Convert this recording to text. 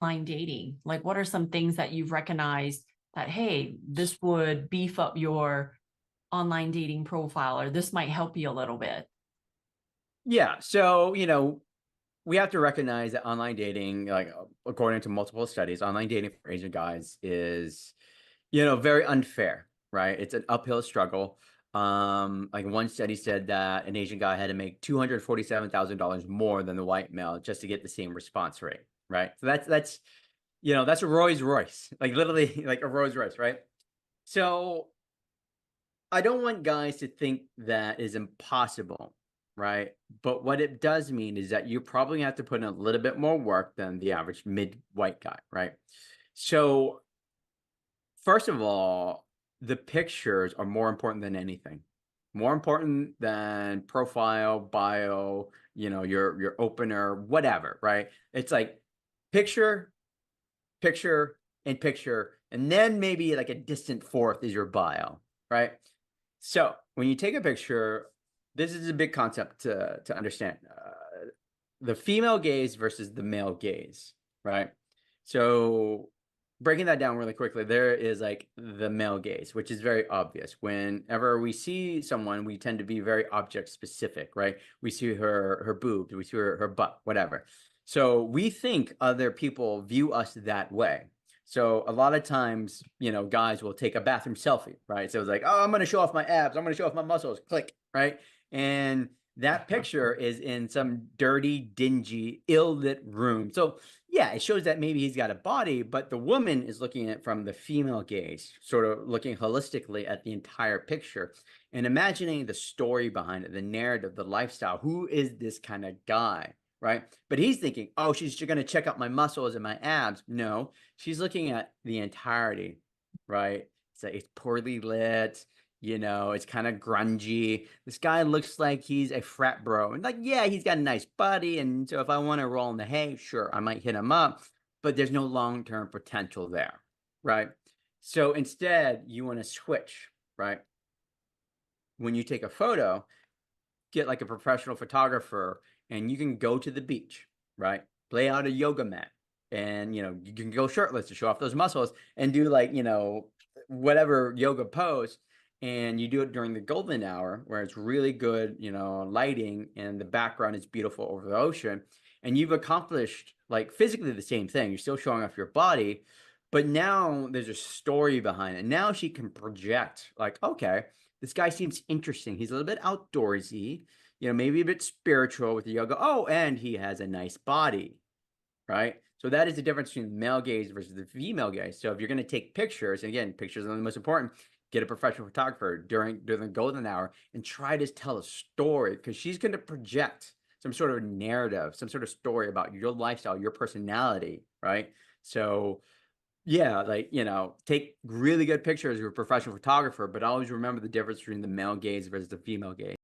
online dating? Like, what are some things that you've recognized that, hey, this would beef up your online dating profile, or this might help you a little bit? Yeah. So, we have to recognize that online dating, like according to multiple studies, online dating for Asian guys is, very unfair, right? It's an uphill struggle. Like one study said that an Asian guy had to make $247,000 more than the white male just to get the same response rate, right? So that's a Rolls Royce, like literally like a Rolls Royce, right? So I don't want guys to think that is impossible, right? But what it does mean is that you probably have to put in a little bit more work than the average mid-white guy, right? So, first of all, the pictures are more important than anything. More important than profile, bio, your opener, whatever, right? It's like picture, picture, and picture, and then maybe like a distant fourth is your bio, right? So when you take a picture, this is a big concept to understand. The female gaze versus the male gaze, right? So breaking that down really quickly, there is like the male gaze, which is very obvious. Whenever we see someone, we tend to be very object specific, right? We see her boobs, we see her butt, whatever. So we think other people view us that way. So a lot of times, guys will take a bathroom selfie, right? So it's like, oh, I'm going to show off my abs. I'm going to show off my muscles. Click, right? And that picture is in some dirty, dingy, ill-lit room. So yeah, it shows that maybe he's got a body, but the woman is looking at it from the female gaze, sort of looking holistically at the entire picture and imagining the story behind it, the narrative, the lifestyle. Who is this kind of guy? Right. But he's thinking, oh, she's going to check out my muscles and my abs. No, she's looking at the entirety. Right. It's poorly lit. It's kind of grungy. This guy looks like he's a frat bro. And like, yeah, he's got a nice body. And so if I want to roll in the hay, sure, I might hit him up, but there's no long-term potential there. Right. So instead, you want to switch, right? When you take a photo, get like a professional photographer and you can go to the beach, right? Lay out a yoga mat and, you can go shirtless to show off those muscles and do like, whatever yoga pose. And you do it during the golden hour where it's really good, lighting and the background is beautiful over the ocean. And you've accomplished like physically the same thing. You're still showing off your body, but now there's a story behind it. Now she can project like, okay, this guy seems interesting. He's a little bit outdoorsy, maybe a bit spiritual with the yoga. Oh, and he has a nice body, right? So that is the difference between the male gaze versus the female gaze. So if you're going to take pictures, and again, pictures are the most important, get a professional photographer during the golden hour and try to tell a story because she's going to project some sort of narrative, some sort of story about your lifestyle, your personality, right? So yeah, like, take really good pictures with a professional photographer, but always remember the difference between the male gaze versus the female gaze.